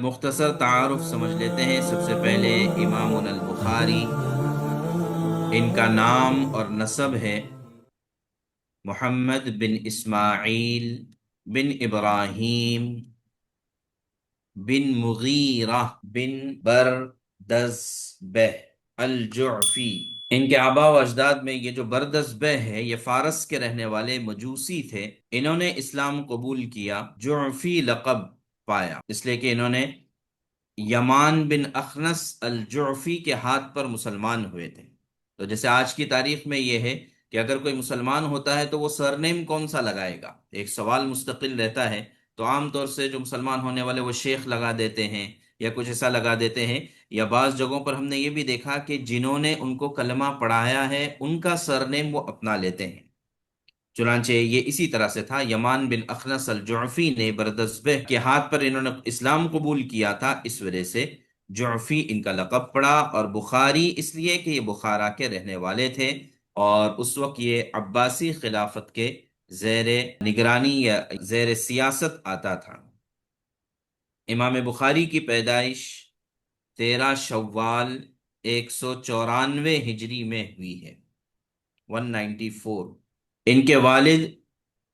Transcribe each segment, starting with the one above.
مختصر تعارف سمجھ لیتے ہیں۔ سب سے پہلے امامنا البخاری، ان کا نام اور نسب ہے محمد بن اسماعیل بن ابراہیم بن مغیرہ بن بردزبہ الجعفی۔ ان کے آباء و اجداد میں یہ جو بردزبہ ہے، یہ فارس کے رہنے والے مجوسی تھے۔ انہوں نے اسلام قبول کیا، جعفی لقب پایا اس لیے کہ انہوں نے یمان بن اخنس الجعفی کے ہاتھ پر مسلمان ہوئے تھے۔ تو جیسے آج کی تاریخ میں یہ ہے کہ اگر کوئی مسلمان ہوتا ہے تو وہ سرنیم کون سا لگائے گا، ایک سوال مستقل رہتا ہے۔ تو عام طور سے جو مسلمان ہونے والے وہ شیخ لگا دیتے ہیں یا کچھ ایسا لگا دیتے ہیں، یا بعض جگہوں پر ہم نے یہ بھی دیکھا کہ جنہوں نے ان کو کلمہ پڑھایا ہے ان کا سرنیم وہ اپنا لیتے ہیں۔ چنانچہ یہ اسی طرح سے تھا، یمان بن اخنس الجعفی نے بردزبہ کے ہاتھ پر انہوں نے اسلام قبول کیا تھا، اس وجہ سے جعفی ان کا لقب پڑا، اور بخاری اس لیے کہ یہ بخارا کے رہنے والے تھے، اور اس وقت یہ عباسی خلافت کے زیر نگرانی یا زیر سیاست آتا تھا۔ امام بخاری کی پیدائش 13 شوال 194 ہجری میں ہوئی ہے، 194۔ ان کے والد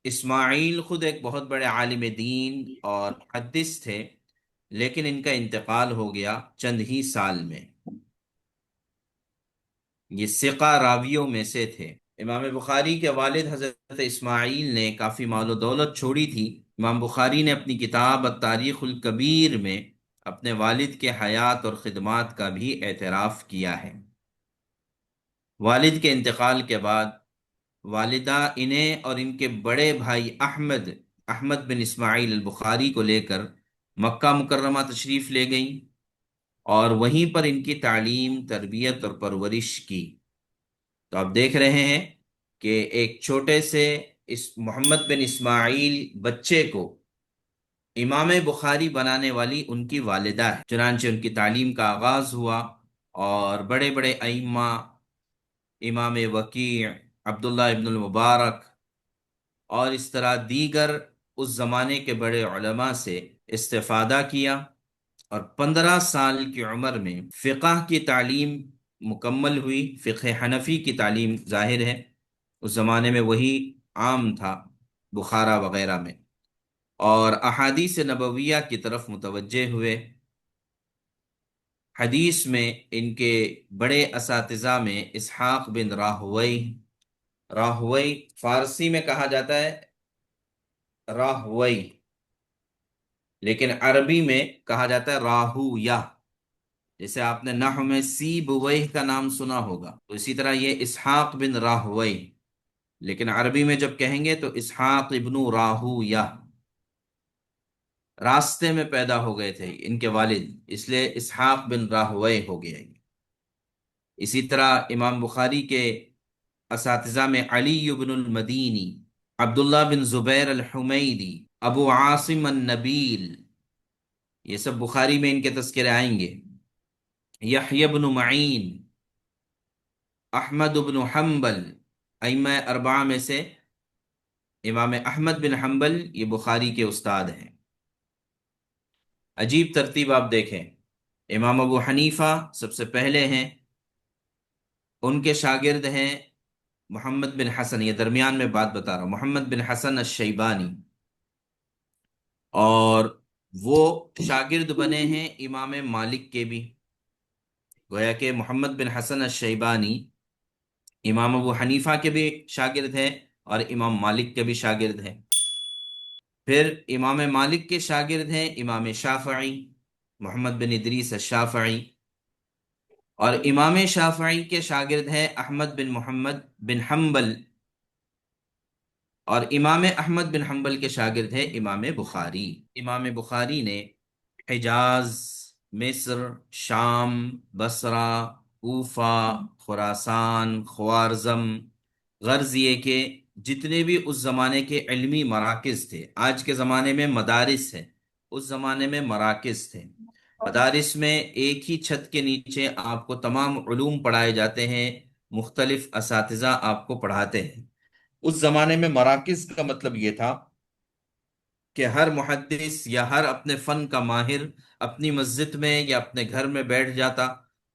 اسماعیل خود ایک بہت بڑے عالم دین اور محدث تھے، لیکن ان کا انتقال ہو گیا چند ہی سال میں۔ یہ ثقہ راویوں میں سے تھے۔ امام بخاری کے والد حضرت اسماعیل نے کافی مال و دولت چھوڑی تھی۔ امام بخاری نے اپنی کتاب التاریخ الکبیر میں اپنے والد کے حیات اور خدمات کا بھی اعتراف کیا ہے۔ والد کے انتقال کے بعد والدہ انہیں اور ان کے بڑے بھائی احمد بن اسماعیل البخاری کو لے کر مکہ مکرمہ تشریف لے گئیں، اور وہیں پر ان کی تعلیم، تربیت اور پرورش کی۔ تو آپ دیکھ رہے ہیں کہ ایک چھوٹے سے اس محمد بن اسماعیل بچے کو امام بخاری بنانے والی ان کی والدہ ہے۔ چنانچہ ان کی تعلیم کا آغاز ہوا، اور بڑے بڑے ائمہ، امام وکیع، عبداللہ ابن المبارک اور اس طرح دیگر اس زمانے کے بڑے علماء سے استفادہ کیا، اور 15 سال کی عمر میں فقہ کی تعلیم مکمل ہوئی۔ فقہ حنفی کی تعلیم ظاہر ہے اس زمانے میں وہی عام تھا بخارا وغیرہ میں، اور احادیث نبویہ کی طرف متوجہ ہوئے۔ حدیث میں ان کے بڑے اساتذہ میں اسحاق بن راہوئی، راہوئی فارسی میں کہا جاتا ہے راہوئی، لیکن عربی میں کہا جاتا ہے راہویہ۔ جیسے آپ نے نحو میں سی بویہ کا نام سنا ہوگا، تو اسی طرح یہ اسحاق بن راہوئی، لیکن عربی میں جب کہیں گے تو اسحاق ابن راہویہ۔ راستے میں پیدا ہو گئے تھے ان کے والد، اس لیے اسحاق بن راہوی ہو گیا۔ اسی طرح امام بخاری کے اساتذہ میں علی بن المدینی، عبداللہ بن زبیر الحمیدی، ابو عاصم النبیل، یہ سب بخاری میں ان کے تذکرے آئیں گے۔ یحیی بن معین، احمد بن حنبل، ائمہ اربعہ میں سے امام احمد بن حنبل یہ بخاری کے استاد ہیں۔ عجیب ترتیب آپ دیکھیں، امام ابو حنیفہ سب سے پہلے ہیں، ان کے شاگرد ہیں محمد بن حسن، یہ درمیان میں بات بتا رہا ہوں، محمد بن حسن الشیبانی، اور وہ شاگرد بنے ہیں امام مالک کے بھی۔ گویا کہ محمد بن حسن الشیبانی امام ابو حنیفہ کے بھی شاگرد ہیں اور امام مالک کے بھی شاگرد ہیں۔ پھر امام مالک کے شاگرد ہیں امام شافعی، محمد بن ادریس الشافعی، اور امام شافعی کے شاگرد ہیں احمد بن محمد بن حنبل، اور امام احمد بن حنبل کے شاگرد ہیں امام بخاری۔ امام بخاری نے حجاز، مصر، شام، بصرہ، کوفہ، خراسان، خوارزم، غرض یہ کہ جتنے بھی اس زمانے کے علمی مراکز تھے، آج کے زمانے میں مدارس ہیں، اس زمانے میں مراکز تھے۔ مدارس میں ایک ہی چھت کے نیچے آپ کو تمام علوم پڑھائے جاتے ہیں، مختلف اساتذہ آپ کو پڑھاتے ہیں۔ اس زمانے میں مراکز کا مطلب یہ تھا کہ ہر محدث یا ہر اپنے فن کا ماہر اپنی مسجد میں یا اپنے گھر میں بیٹھ جاتا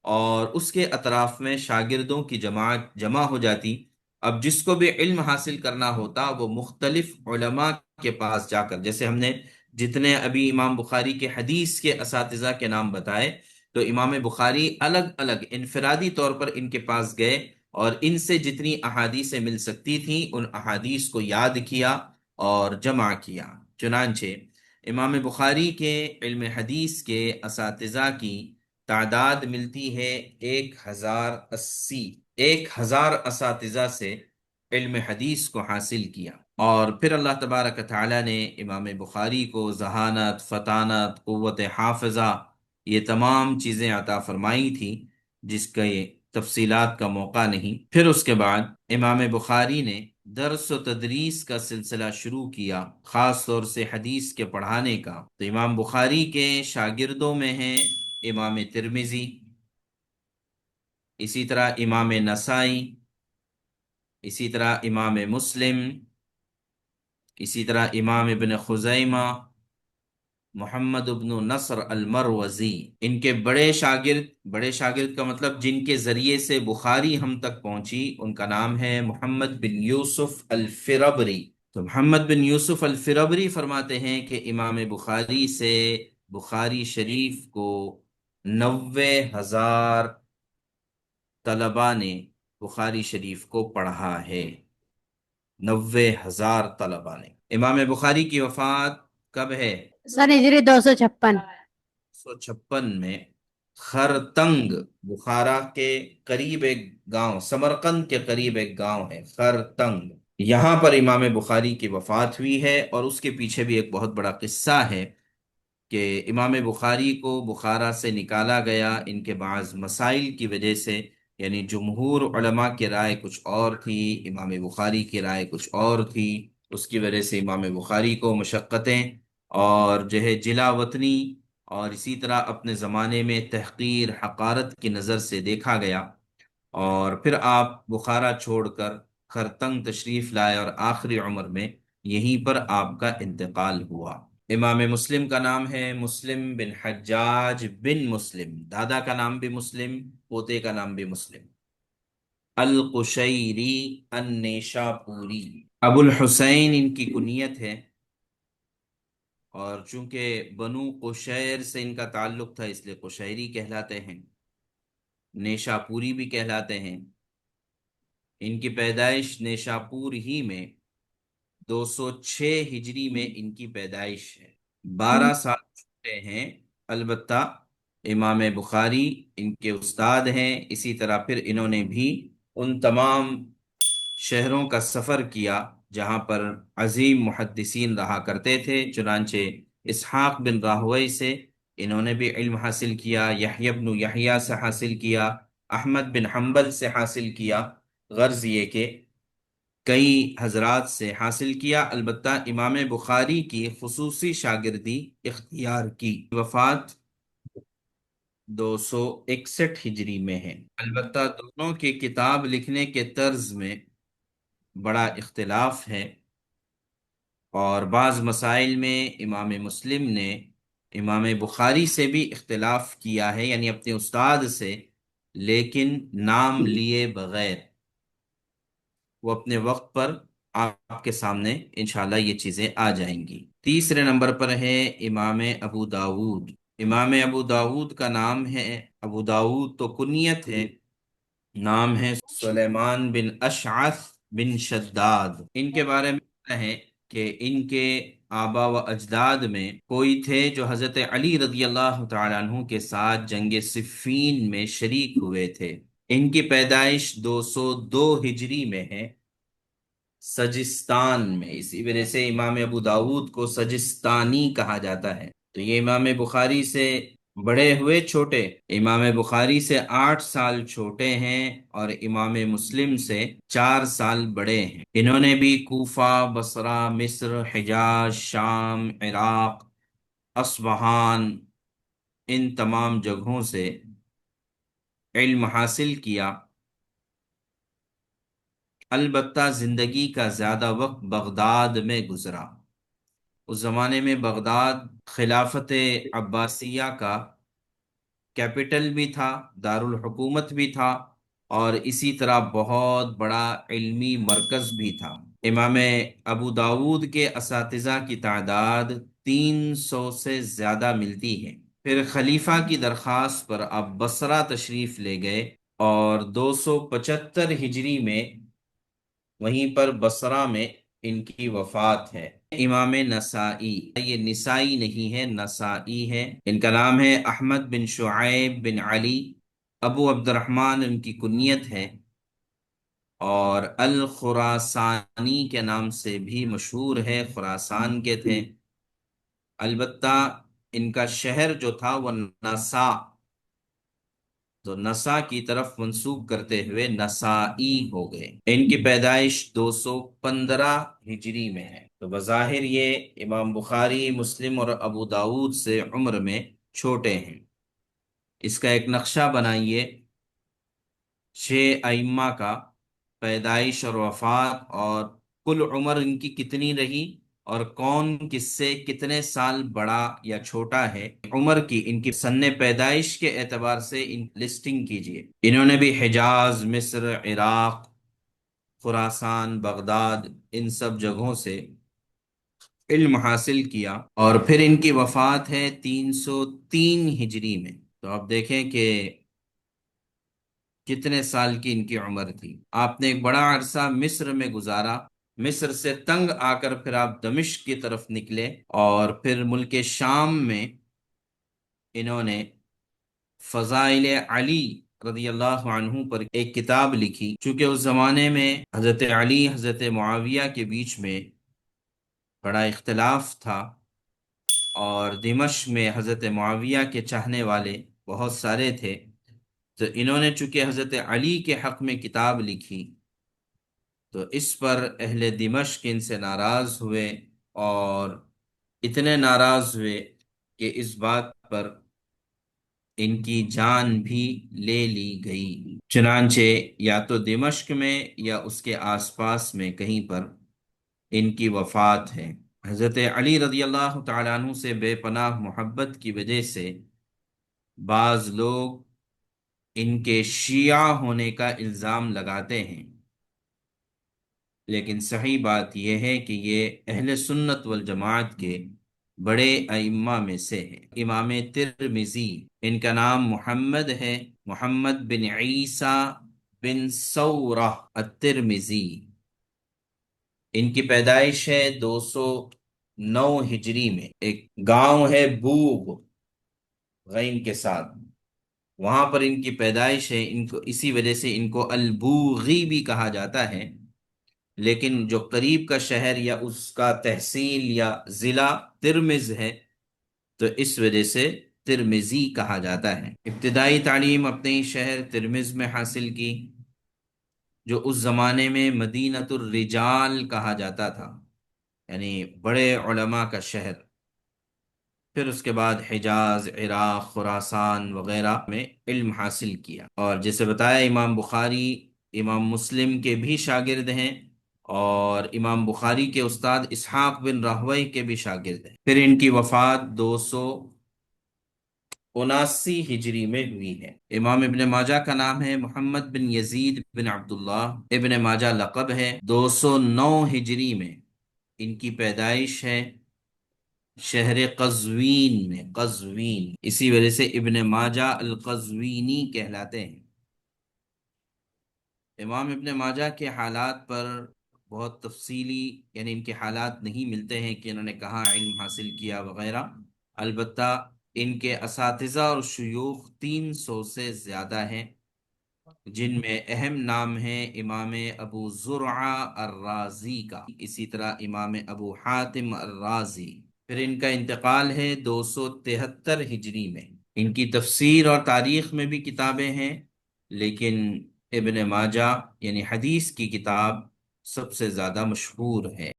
اور اس کے اطراف میں شاگردوں کی جماعت جمع ہو جاتی۔ اب جس کو بھی علم حاصل کرنا ہوتا وہ مختلف علماء کے پاس جا کر، جیسے ہم نے جتنے ابھی امام بخاری کے حدیث کے اساتذہ کے نام بتائے، تو امام بخاری الگ الگ انفرادی طور پر ان کے پاس گئے اور ان سے جتنی احادیث مل سکتی تھیں ان احادیث کو یاد کیا اور جمع کیا۔ چنانچہ امام بخاری کے علم حدیث کے اساتذہ کی تعداد ملتی ہے 1080۔ 1000 اساتذہ سے علم حدیث کو حاصل کیا، اور پھر اللہ تبارک تعالی نے امام بخاری کو ذہانت، فطانت، قوت حافظہ، یہ تمام چیزیں عطا فرمائی تھی جس کا یہ تفصیلات کا موقع نہیں۔ پھر اس کے بعد امام بخاری نے درس و تدریس کا سلسلہ شروع کیا، خاص طور سے حدیث کے پڑھانے کا۔ تو امام بخاری کے شاگردوں میں ہیں امام ترمذی، اسی طرح امام نسائی، اسی طرح امام مسلم، اسی طرح امام ابن خزیمہ، محمد ابن نصر المروزی۔ ان کے بڑے شاگرد کا مطلب جن کے ذریعے سے بخاری ہم تک پہنچی، ان کا نام ہے محمد بن یوسف الفربری۔ تو محمد بن یوسف الفربری فرماتے ہیں کہ امام بخاری سے بخاری شریف کو 90,000 طلبہ نے بخاری شریف کو پڑھا ہے۔ 90,000 طلبہ نے۔ امام بخاری کی وفات کب ہے؟ سن ہجری 256۔ 156 میں خرتنگ، بخارا کے قریب ایک گاؤں، سمرقند کے قریب ایک گاؤں ہے خرتنگ، یہاں پر امام بخاری کی وفات ہوئی ہے۔ اور اس کے پیچھے بھی ایک بہت بڑا قصہ ہے کہ امام بخاری کو بخارا سے نکالا گیا ان کے بعض مسائل کی وجہ سے، یعنی جمہور علماء کی رائے کچھ اور تھی، امام بخاری کی رائے کچھ اور تھی۔ اس کی وجہ سے امام بخاری کو مشقتیں اور جو ہے جلا وطنی اور اسی طرح اپنے زمانے میں تحقیر، حقارت کی نظر سے دیکھا گیا، اور پھر آپ بخارا چھوڑ کر خرتنگ تشریف لائے اور آخری عمر میں یہیں پر آپ کا انتقال ہوا۔ امام مسلم کا نام ہے مسلم بن حجاج بن مسلم، دادا کا نام بھی مسلم، پوتے کا نام بھی مسلم، القشیری النیشاپوری، ابو الحسین ان کی کنیت ہے، اور چونکہ بنو قشیر سے ان کا تعلق تھا اس لیے قشیری کہلاتے ہیں، نیشاپوری بھی کہلاتے ہیں۔ ان کی پیدائش نیشاپور ہی میں 206 ہجری میں ان کی پیدائش ہے۔ 12 سال چھوٹے ہیں، البتہ امام بخاری ان کے استاد ہیں۔ اسی طرح پھر انہوں نے بھی ان تمام شہروں کا سفر کیا جہاں پر عظیم محدثین رہا کرتے تھے، چنانچہ اسحاق بن راہوئی سے انہوں نے بھی علم حاصل کیا، یحییٰ بن یحییٰ سے حاصل کیا، احمد بن حنبل سے حاصل کیا، غرض یہ کہ کئی حضرات سے حاصل کیا۔ البتہ امام بخاری کی خصوصی شاگردی اختیار کی۔ وفات 261 ہجری میں ہے۔ البتہ دونوں کی کتاب لکھنے کے طرز میں بڑا اختلاف ہے، اور بعض مسائل میں امام مسلم نے امام بخاری سے بھی اختلاف کیا ہے، یعنی اپنے استاد سے، لیکن نام لیے بغیر۔ وہ اپنے وقت پر آپ کے سامنے انشاءاللہ یہ چیزیں آ جائیں گی۔ تیسرے نمبر پر ہے امام ابو داود۔ امام ابو داود کا نام ہے، ابو داود تو کنیت ہے، نام ہے سلیمان بن اشعث بن شداد۔ ان کے بارے میں ہے کہ ان کے آبا و اجداد میں کوئی تھے جو حضرت علی رضی اللہ تعالیٰ عنہ کے ساتھ جنگ صفین میں شریک ہوئے تھے۔ ان کی پیدائش 202 ہجری میں ہے، سجستان میں، اسی وجہ سے امام ابو داود کو سجستانی کہا جاتا ہے۔ تو یہ امام بخاری سے بڑے ہوئے چھوٹے، امام بخاری سے 8 سال چھوٹے ہیں اور امام مسلم سے 4 سال بڑے ہیں۔ انہوں نے بھی کوفہ، بصرہ، مصر، حجاز، شام، عراق، اصفہان، ان تمام جگہوں سے علم حاصل کیا۔ البتہ زندگی کا زیادہ وقت بغداد میں گزرا۔ اس زمانے میں بغداد خلافت عباسیہ کا کیپٹل بھی تھا، دارالحکومت بھی تھا، اور اسی طرح بہت بڑا علمی مرکز بھی تھا۔ امام ابو داود کے اساتذہ کی تعداد 300 سے زیادہ ملتی ہے۔ پھر خلیفہ کی درخواست پر آپ بصرہ تشریف لے گئے، اور 275 ہجری میں وہیں پر بصرہ میں ان کی وفات ہے۔ امام نسائی، یہ نسائی نہیں ہے، نسائی ہے، ان کا نام ہے احمد بن شعیب بن علی، ابو عبد الرحمن ان کی کنیت ہے، اور الخراسانی کے نام سے بھی مشہور ہے، خراسان کے تھے۔ البتہ ان کا شہر جو تھا وہ نسا، تو نسا کی طرف منسوب کرتے ہوئے نسائی ہو گئے۔ ان کی پیدائش 215 ہجری میں ہے، تو بظاہر یہ امام بخاری، مسلم اور ابو داود سے عمر میں چھوٹے ہیں۔ اس کا ایک نقشہ بنائیے 6 ائمہ کا، پیدائش اور وفات، اور کل عمر ان کی کتنی رہی، اور کون کس سے کتنے سال بڑا یا چھوٹا ہے، عمر کی ان کی سن پیدائش کے اعتبار سے ان لسٹنگ کیجئے۔ انہوں نے بھی حجاز، مصر، عراق، خراسان، بغداد، ان سب جگہوں سے علم حاصل کیا، اور پھر ان کی وفات ہے 303 ہجری میں۔ تو آپ دیکھیں کہ کتنے سال کی ان کی عمر تھی۔ آپ نے ایک بڑا عرصہ مصر میں گزارا، مصر سے تنگ آ کر پھر آپ دمشق کی طرف نکلے، اور پھر ملک شام میں انہوں نے فضائل علی رضی اللہ عنہ پر ایک کتاب لکھی۔ چونکہ اس زمانے میں حضرت علی، حضرت معاویہ کے بیچ میں بڑا اختلاف تھا، اور دمشق میں حضرت معاویہ کے چاہنے والے بہت سارے تھے، تو انہوں نے چونکہ حضرت علی کے حق میں کتاب لکھی، تو اس پر اہل دمشق ان سے ناراض ہوئے، اور اتنے ناراض ہوئے کہ اس بات پر ان کی جان بھی لے لی گئی۔ چنانچہ یا تو دمشق میں یا اس کے آس پاس میں کہیں پر ان کی وفات ہے۔ حضرت علی رضی اللہ تعالیٰ عنہ سے بے پناہ محبت کی وجہ سے بعض لوگ ان کے شیعہ ہونے کا الزام لگاتے ہیں، لیکن صحیح بات یہ ہے کہ یہ اہل سنت والجماعت کے بڑے ائمہ میں سے ہے۔ امام ترمذی، ان کا نام محمد ہے، محمد بن عیسیٰ بن ثورہ الترمذی۔ ان کی پیدائش ہے 209 ہجری میں، ایک گاؤں ہے بوغ، غین کے ساتھ، وہاں پر ان کی پیدائش ہے۔ ان کو اسی وجہ سے ان کو البوغی بھی کہا جاتا ہے، لیکن جو قریب کا شہر یا اس کا تحصیل یا ضلع ترمز ہے، تو اس وجہ سے ترمزی کہا جاتا ہے۔ ابتدائی تعلیم اپنے ہی شہر ترمز میں حاصل کی، جو اس زمانے میں مدینۃ الرجال کہا جاتا تھا، یعنی بڑے علماء کا شہر۔ پھر اس کے بعد حجاز، عراق، خراسان وغیرہ میں علم حاصل کیا، اور جیسے بتایا امام بخاری، امام مسلم کے بھی شاگرد ہیں، اور امام بخاری کے استاد اسحاق بن راہوی کے بھی شاگرد ہیں۔ پھر ان کی وفات 279 ہجری میں ہوئی ہے۔ امام ابن ماجہ کا نام ہے محمد بن یزید بن عبداللہ، ابن ماجہ لقب ہے۔ 209 ہجری میں ان کی پیدائش ہے شہر قزوین میں، قزوین، اسی وجہ سے ابن ماجہ القزوینی کہلاتے ہیں۔ امام ابن ماجہ کے حالات پر بہت تفصیلی، یعنی ان کے حالات نہیں ملتے ہیں کہ انہوں نے کہاں علم حاصل کیا وغیرہ، البتہ ان کے اساتذہ اور شیوخ 300 سے زیادہ ہیں، جن میں اہم نام ہے امام ابو زرعہ الرازی کا، اسی طرح امام ابو حاتم الرازی۔ پھر ان کا انتقال ہے 273 میں۔ ان کی تفسیر اور تاریخ میں بھی کتابیں ہیں، لیکن ابن ماجہ یعنی حدیث کی کتاب سب سے زیادہ مشہور ہے۔